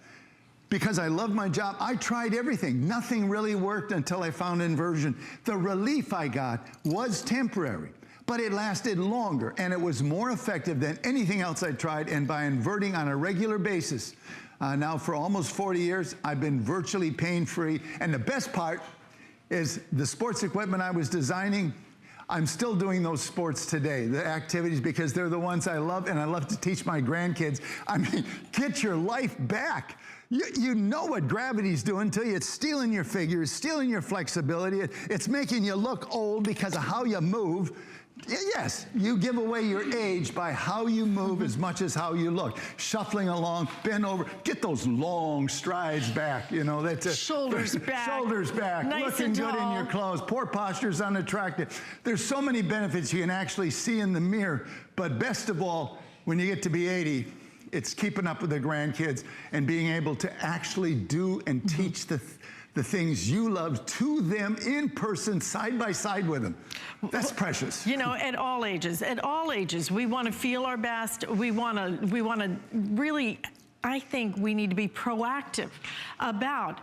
Because I loved my job, I tried everything. Nothing really worked until I found Inversion. The relief I got was temporary, but it lasted longer, and it was more effective than anything else I tried. And by inverting on a regular basis, now for almost 40 years, I've been virtually pain-free. And the best part is the sports equipment I was designing, I'm still doing those sports today, the activities, because they're the ones I love, and I love to teach my grandkids. I mean, get your life back. You know what gravity's doing to you. It's stealing your figure, it's stealing your flexibility. It's making you look old because of how you move. Yes, you give away your age by how you move as much as how you look. Shuffling along, bend over, get those long strides back. You know, that's shoulders back. Shoulders back, nice looking and good tall. in your clothes. Poor posture's unattractive. There's so many benefits you can actually see in the mirror. But best of all, when you get to be 80, it's keeping up with the grandkids and being able to actually do and teach the things you love to them in person, side by side with them. That's precious. You know, at all ages, we want to feel our best. We want to really, I think we need to be proactive about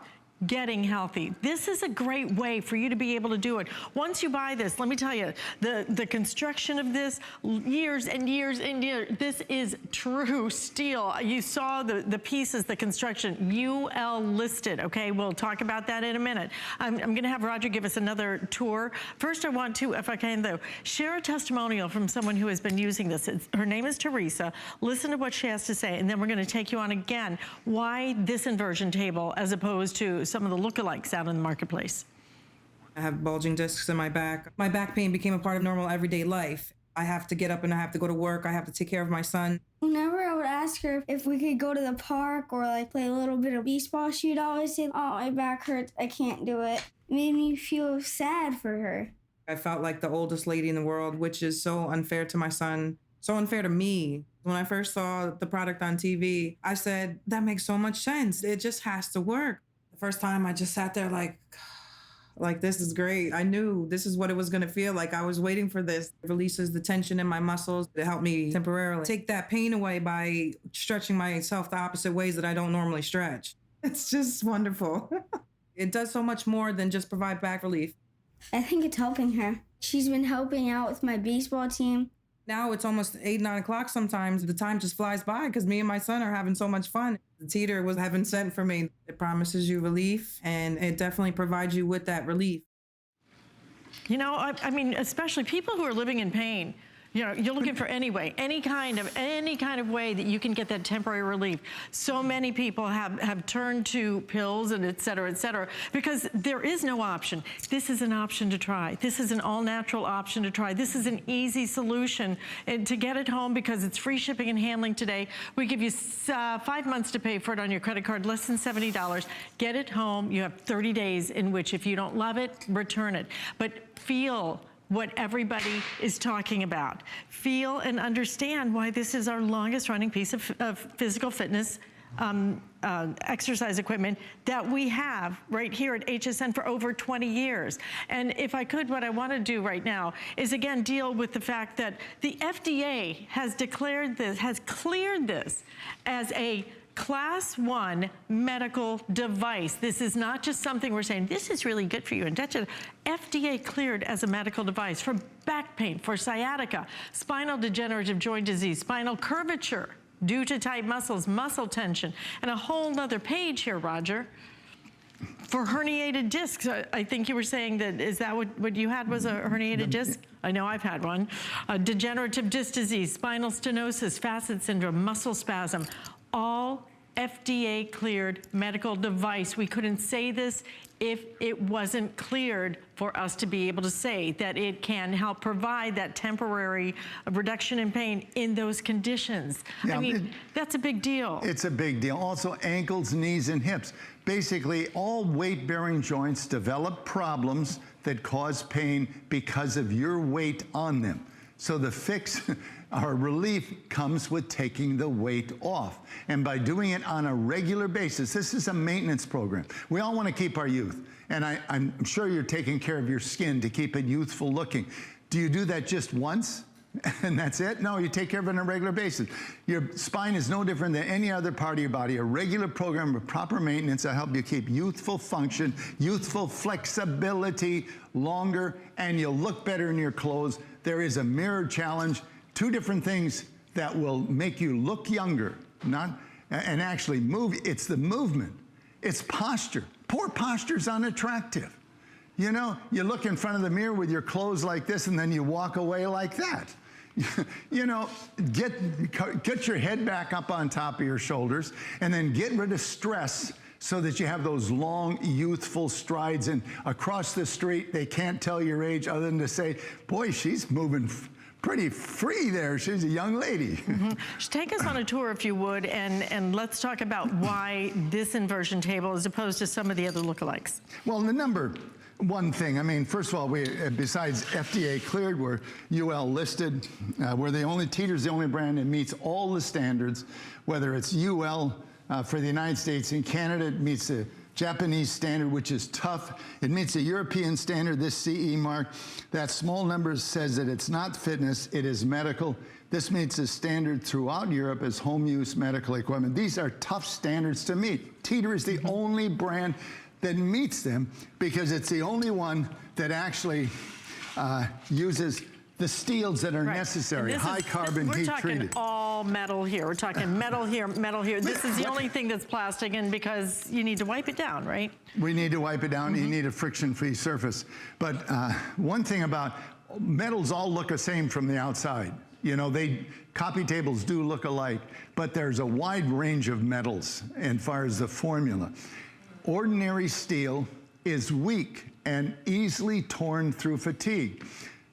getting healthy. This is a great way for you to be able to do it. Once you buy this, let me tell you, the construction of this, years and years and years, this is true steel. You saw the pieces, the construction, UL listed, okay? We'll talk about that in a minute. I'm gonna have Roger give us another tour. First, I want to, if I can though, share a testimonial from someone who has been using this. Her name is Teresa. Listen to what she has to say, and then we're gonna take you on again, why this inversion table as opposed to some of the lookalikes out in the marketplace. I have bulging discs in my back. My back pain became a part of normal everyday life. I have to get up and I have to go to work. I have to take care of my son. Whenever I would ask her if we could go to the park or like play a little bit of baseball, she'd always say, "Oh, my back hurts. I can't do it." It made me feel sad for her. I felt like the oldest lady in the world, which is so unfair to my son, so unfair to me. When I first saw the product on TV, I said, that makes so much sense. It just has to work. First time I just sat there like this is great. I knew this is what it was gonna feel like. I was waiting for this. It releases the tension in my muscles. It helped me temporarily take that pain away by stretching myself the opposite ways that I don't normally stretch. It's just wonderful. It does so much more than just provide back relief. I think it's helping her. She's been helping out with my baseball team. Now it's almost 8, 9 o'clock sometimes. The time just flies by because me and my son are having so much fun. The Teeter was heaven sent for me. It promises you relief, and it definitely provides you with that relief. You know, I mean, especially people who are living in pain. You know, you're looking for any kind of way that you can get that temporary relief. So many people have turned to pills and et cetera, because there is no option. This is an option to try. This is an all-natural option to try. This is an easy solution to get it home because it's free shipping and handling today. We give you 5 months to pay for it on your credit card, less than $70. Get it home. You have 30 days in which if you don't love it, return it. But feel what everybody is talking about. Feel and understand why this is our longest running piece of physical fitness exercise equipment that we have right here at HSN for over 20 years. And if I could, what I want to do right now is again deal with the fact that the FDA has declared this, has cleared this as a Class 1 medical device. This is not just something we're saying, this is really good for you. And that's FDA cleared as a medical device for back pain, for sciatica, spinal degenerative joint disease, spinal curvature due to tight muscles, muscle tension, and a whole nother page here, Roger, for herniated discs. I think you were saying that, is that what you had was a herniated disc? I know I've had one. Degenerative disc disease, spinal stenosis, facet syndrome, muscle spasm, all FDA cleared medical device. We couldn't say this if it wasn't cleared for us to be able to say that it can help provide that temporary reduction in pain in those conditions. Yeah, I mean, that's a big deal. It's a big deal. Also, ankles, knees, and hips. Basically, all weight-bearing joints develop problems that cause pain because of your weight on them. So the fix or relief comes with taking the weight off. And by doing it on a regular basis, this is a maintenance program. We all want to keep our youth. And I'm sure you're taking care of your skin to keep it youthful looking. Do you do that just once? And that's it? No, you take care of it on a regular basis. Your spine is no different than any other part of your body. A regular program of proper maintenance will help you keep youthful function, youthful flexibility longer, and you'll look better in your clothes. There is a mirror challenge. 2 different things that will make you look younger, and actually move. It's the movement. It's posture. Poor posture is unattractive. You know, you look in front of the mirror with your clothes like this, and then you walk away like that. You know, get your head back up on top of your shoulders, and then get rid of stress so that you have those long, youthful strides. And across the street, they can't tell your age other than to say, boy, she's moving pretty free there. She's a young lady. Just take us on a tour, if you would, and let's talk about why this inversion table as opposed to some of the other lookalikes. Well, the number one thing, I mean, first of all, we, besides FDA cleared, we're UL listed. We're the only, Teeter's the only brand that meets all the standards, whether it's UL for the United States and Canada, it meets the Japanese standard, which is tough. It meets the European standard, this CE mark. That small number says that it's not fitness, it is medical. This meets the standard throughout Europe as home use medical equipment. These are tough standards to meet. Teeter is the only brand that meets them because it's the only one that actually uses the steels that are necessary, high carbon, heat treated. We're talking all metal here. We're talking metal here, metal here. This is the only thing that's plastic, and because you need to wipe it down, right? We need to wipe it down. You need a friction-free surface. But one thing about metals all look the same from the outside. You know, coffee tables do look alike, but there's a wide range of metals as far as the formula. Ordinary steel is weak and easily torn through fatigue.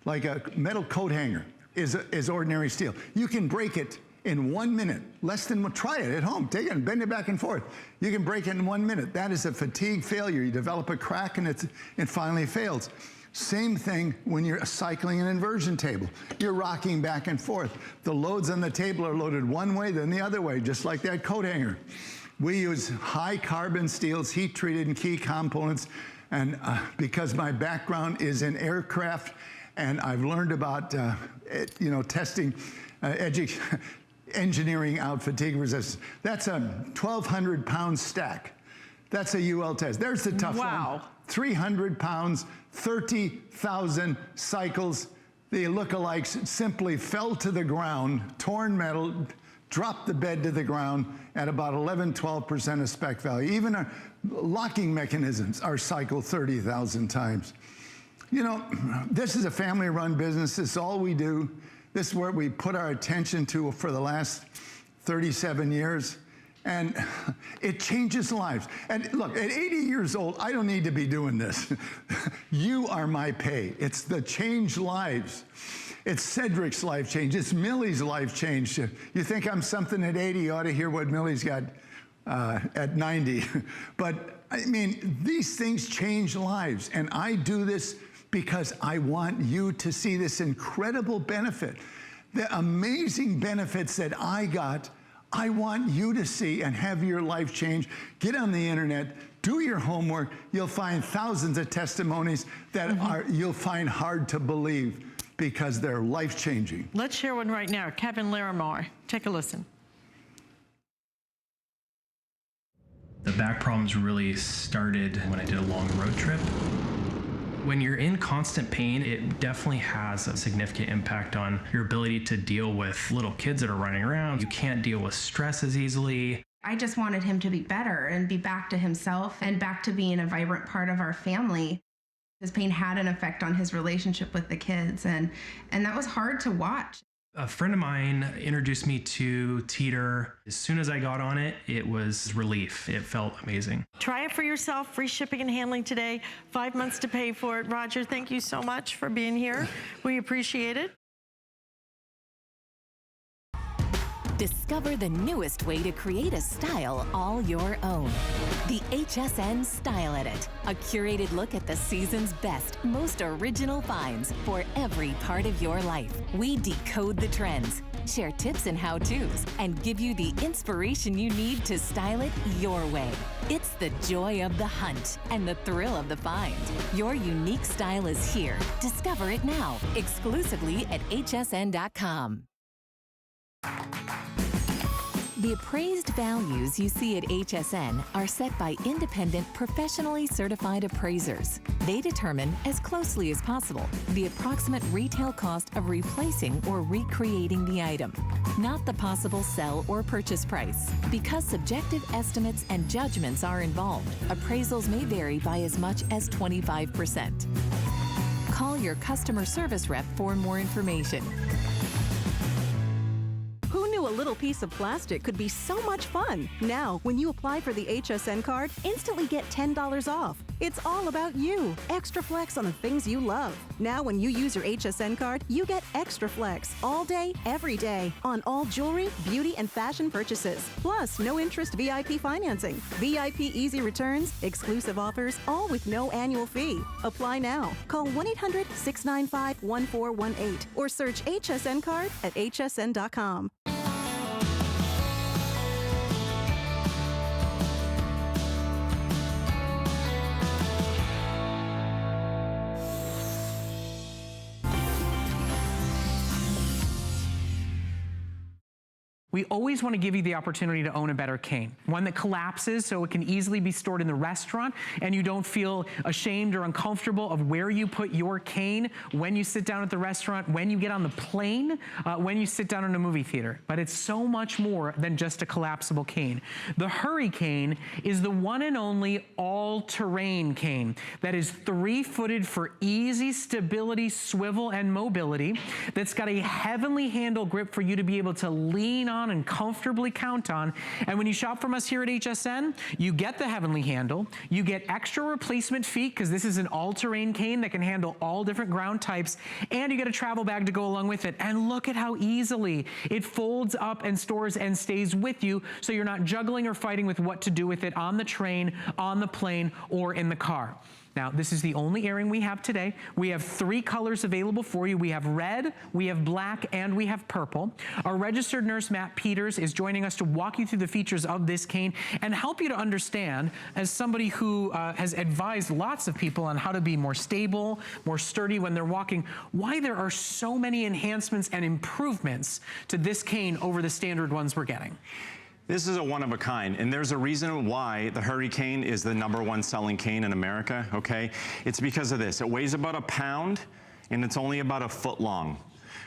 Like a metal coat hanger is ordinary steel. You can break it in 1 minute, less than, try it at home. Take it and bend it back and forth. You can break it in 1 minute. That is a fatigue failure. You develop a crack and it finally fails. Same thing when you're cycling an inversion table. You're rocking back and forth. The loads on the table are loaded one way, then the other way, just like that coat hanger. We use high carbon steels, heat treated and key components. And because my background is in aircraft, and I've learned about, you know, testing, engineering out fatigue resistance. That's a 1,200 pound stack. That's a UL test. There's the tough one. 300 pounds, 30,000 cycles. The lookalikes simply fell to the ground, torn metal, dropped the bed to the ground at about 11–12% of spec value. Even our locking mechanisms are cycled 30,000 times. You know, this is a family-run business. This is all we do. This is where we put our attention to for the last 37 years. And it changes lives. And look, at 80 years old, I don't need to be doing this. You are my pay. It's the change lives. It's Cedric's life change. It's Millie's life change. You think I'm something at 80, you ought to hear what Millie's got at 90. But I mean, these things change lives. And I do this because I want you to see this incredible benefit. The amazing benefits that I got, I want you to see and have your life change. Get on the internet, do your homework. You'll find thousands of testimonies that you'll find hard to believe because they're life-changing. Let's share one right now. Kevin Larimore, take a listen. The back problems really started when I did a long road trip. When you're in constant pain, it definitely has a significant impact on your ability to deal with little kids that are running around. You can't deal with stress as easily. I just wanted him to be better and be back to himself and back to being a vibrant part of our family. His pain had an effect on his relationship with the kids, and that was hard to watch. A friend of mine introduced me to Teeter. As soon as I got on it, it was relief. It felt amazing. Try it for yourself. Free shipping and handling today. 5 months to pay for it. Roger, thank you so much for being here. We appreciate it. Discover the newest way to create a style all your own. The HSN Style Edit, a curated look at the season's best, most original finds for every part of your life. We decode the trends, share tips and how-tos, and give you the inspiration you need to style it your way. It's the joy of the hunt and the thrill of the find. Your unique style is here. Discover it now, exclusively at hsn.com. The appraised values you see at HSN are set by independent, professionally certified appraisers. They determine, as closely as possible, the approximate retail cost of replacing or recreating the item, not the possible sell or purchase price. Because subjective estimates and judgments are involved, appraisals may vary by as much as 25%. Call your customer service rep for more information. Who knew a little piece of plastic could be so much fun? Now, when you apply for the HSN card, instantly get $10 off. It's all about you. Extra flex on the things you love. Now, when you use your HSN card, you get extra flex all day, every day on all jewelry, beauty, and fashion purchases. Plus, no interest VIP financing, VIP easy returns, exclusive offers, all with no annual fee. Apply now. Call 1-800-695-1418 or search HSN card at hsn.com. We always want to give you the opportunity to own a better cane. One that collapses so it can easily be stored in the restaurant and you don't feel ashamed or uncomfortable of where you put your cane when you sit down at the restaurant, when you get on the plane, when you sit down in a movie theater. But it's so much more than just a collapsible cane. The Hurricane is the one and only all-terrain cane that is 3-footed for easy stability, swivel, and mobility, that's got a heavenly handle grip for you to be able to lean on and comfortably count on. And when you shop from us here at HSN, you get the heavenly handle, you get extra replacement feet, because this is an all-terrain cane that can handle all different ground types, and you get a travel bag to go along with it. And look at how easily it folds up and stores and stays with you, so you're not juggling or fighting with what to do with it on the train, on the plane, or in the car. Now, this is the only airing we have today. We have 3 colors available for you. We have red, we have black, and we have purple. Our registered nurse, Matt Peters, is joining us to walk you through the features of this cane and help you to understand, as somebody who has advised lots of people on how to be more stable, more sturdy when they're walking, why there are so many enhancements and improvements to this cane over the standard ones we're getting. This is a one of a kind, and there's a reason why the Hurricane is the #1 selling cane in America, okay? It's because of this. It weighs about a pound, and it's only about a foot long.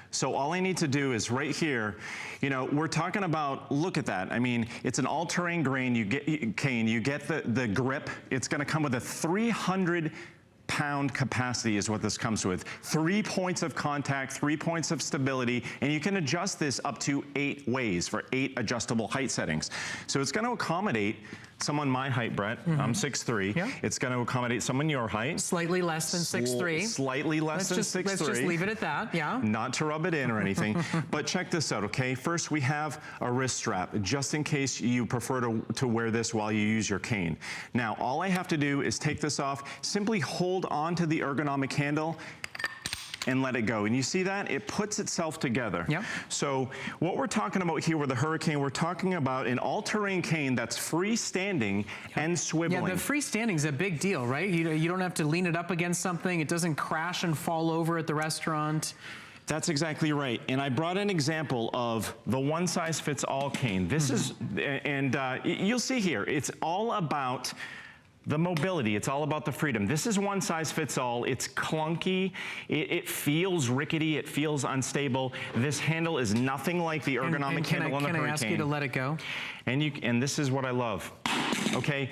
So all I need to do is right here, you know, we're talking about, look at that. I mean, it's an all-terrain cane. You get the grip. It's gonna come with a 300-pound capacity is what this comes with. 3 points of contact, 3 points of stability, and you can adjust this up to 8 ways for 8 adjustable height settings. So it's going to accommodate someone my height, Brett. I'm 6'3". Yeah. It's going to accommodate someone your height. Slightly less than 6'3". Slightly less than 6'3". Let's just leave it at that, yeah. Not to rub it in or anything. But check this out, okay? First, we have a wrist strap, just in case you prefer to wear this while you use your cane. Now, all I have to do is take this off, simply hold onto the ergonomic handle, and let it go. And you see that? It puts itself together. Yep. So what we're talking about here with the Hurricane, we're talking about an all-terrain cane that's freestanding and swiveling. Yeah, the freestanding is a big deal, right? You don't have to lean it up against something. It doesn't crash and fall over at the restaurant. That's exactly right. And I brought an example of the one-size-fits-all cane. This is, and you'll see here, it's all about the mobility. It's all about the freedom. This is one size fits all. It's clunky. It feels rickety. It feels unstable. This handle is nothing like the ergonomic handle on the Hurricane. Can I ask you to let it go? And this is what I love. Okay.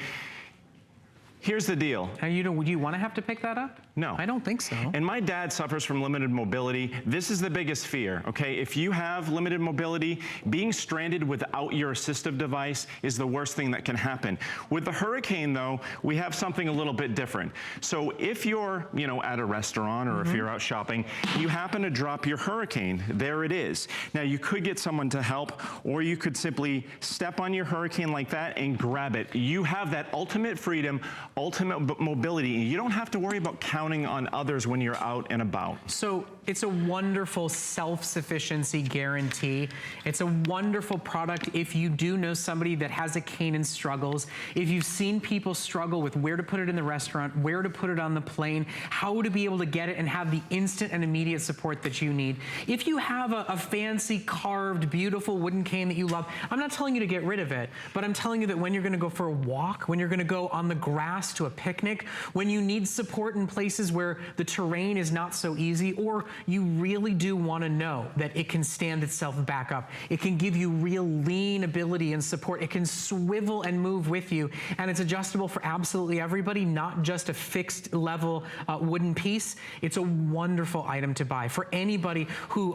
Here's the deal. Do you want to have to pick that up? No. I don't think so. And my dad suffers from limited mobility. This is the biggest fear, okay? If you have limited mobility, being stranded without your assistive device is the worst thing that can happen. With the Hurricane, though, we have something a little bit different. So if you're, at a restaurant or if you're out shopping, you happen to drop your Hurricane, there it is. Now, you could get someone to help, or you could simply step on your Hurricane like that and grab it. You have that ultimate freedom, ultimate mobility, and you don't have to worry about counting on others when you're out and about. So it's a wonderful self-sufficiency guarantee. It's a wonderful product if you do know somebody that has a cane and struggles. If you've seen people struggle with where to put it in the restaurant, where to put it on the plane, how to be able to get it and have the instant and immediate support that you need. If you have a fancy carved, beautiful wooden cane that you love, I'm not telling you to get rid of it, but I'm telling you that when you're gonna go for a walk, when you're gonna go on the grass to a picnic, when you need support in places where the terrain is not so easy, or you really do want to know that it can stand itself back up. It can give you real lean ability and support. It can swivel and move with you, and it's adjustable for absolutely everybody, not just a fixed level wooden piece. It's a wonderful item to buy for anybody who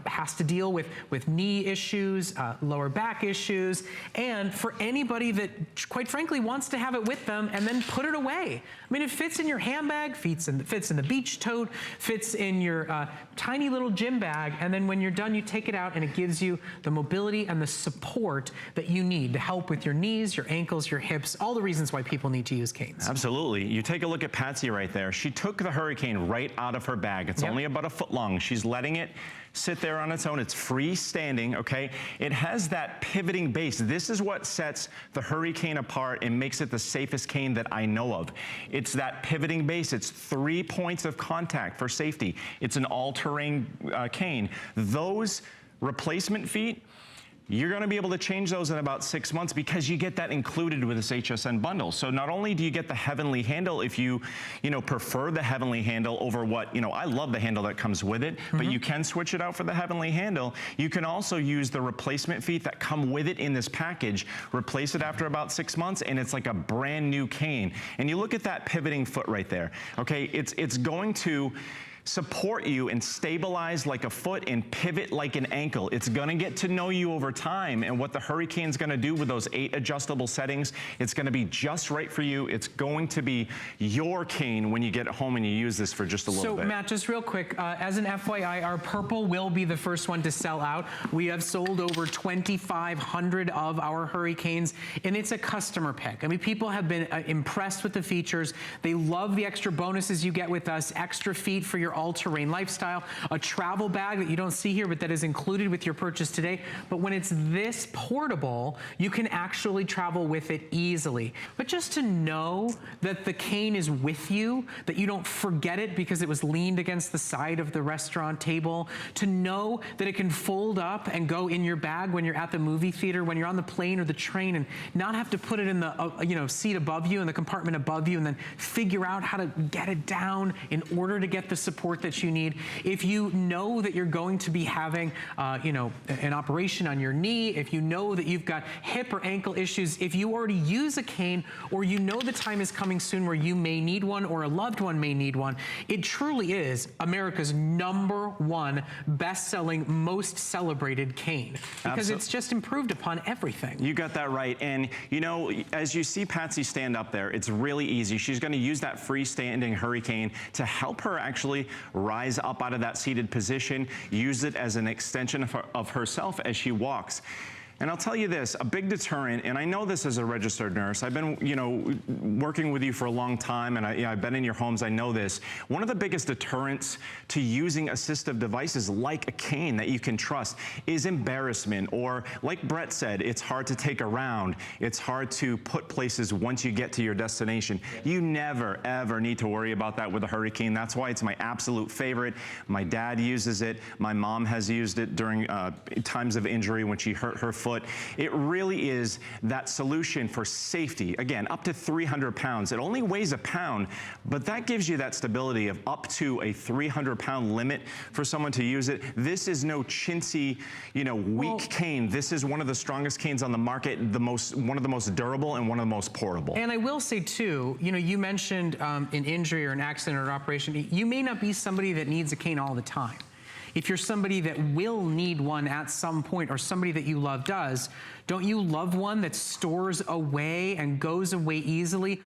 has to deal with knee issues, lower back issues, and for anybody that, quite frankly, wants to have it with them and then put it away. I mean, it fits in your handbag, fits in the beach tote, fits in your tiny little gym bag, and then when you're done, you take it out and it gives you the mobility and the support that you need to help with your knees, your ankles, your hips, all the reasons why people need to use canes. Absolutely. You take a look at Patsy right there. She took the Hurricane right out of her bag. It's only about a foot long. She's letting it sit there on its own. It's freestanding, okay? It has that pivoting base. This is what sets the Hurricane apart and makes it the safest cane that I know of. It's that pivoting base. It's 3 points of contact for safety. It's an all-terrain cane. Those replacement feet, you're going to be able to change those in about 6 months because you get that included with this HSN bundle. So not only do you get the Heavenly handle if you prefer the Heavenly handle over what, I love the handle that comes with it, but you can switch it out for the Heavenly handle. You can also use the replacement feet that come with it in this package, replace it after about 6 months, and it's like a brand new cane. And you look at that pivoting foot right there, okay? It's going to support you and stabilize like a foot and pivot like an ankle. It's gonna get to know you over time, and what the Hurricane's gonna do with those 8 adjustable settings, it's gonna be just right for you. It's going to be your cane when you get home and you use this for just a little bit. So Matt, just real quick, as an FYI, our purple will be the first one to sell out. We have sold over 2,500 of our Hurricanes, and it's a customer pick. I mean, people have been impressed with the features. They love the extra bonuses you get with us, extra feet for your all-terrain lifestyle, a travel bag that you don't see here, but that is included with your purchase today. But when it's this portable, you can actually travel with it easily. But just to know that the cane is with you, that you don't forget it because it was leaned against the side of the restaurant table, to know that it can fold up and go in your bag when you're at the movie theater, when you're on the plane or the train, and not have to put it in the seat above you, in the compartment above you, and then figure out how to get it down in order to get the support that you need. If you know that you're going to be having, an operation on your knee, if you know that you've got hip or ankle issues, if you already use a cane, or you know the time is coming soon where you may need one or a loved one may need one, it truly is America's #1 best-selling, most celebrated cane, because it's just improved upon everything. You got that right. And as you see Patsy stand up there, it's really easy. She's going to use that freestanding Hurricane to help her actually rise up out of that seated position, use it as an extension of herself as she walks. And I'll tell you this, a big deterrent, and I know this as a registered nurse, I've been, working with you for a long time, and I've been in your homes, I know this. One of the biggest deterrents to using assistive devices like a cane that you can trust is embarrassment, or like Brett said, it's hard to take around, it's hard to put places once you get to your destination. You never, ever need to worry about that with a Hurricane. That's why it's my absolute favorite. My dad uses it. My mom has used it during times of injury when she hurt her foot. It really is that solution for safety. Again, up to 300 pounds. It only weighs a pound, but that gives you that stability of up to a 300-pound limit for someone to use it. This is no chintzy, weak cane. This is one of the strongest canes on the market, one of the most durable and one of the most portable. And I will say too, you mentioned an injury or an accident or an operation. You may not be somebody that needs a cane all the time. If you're somebody that will need one at some point, or somebody that you love does, don't you love one that stores away and goes away easily?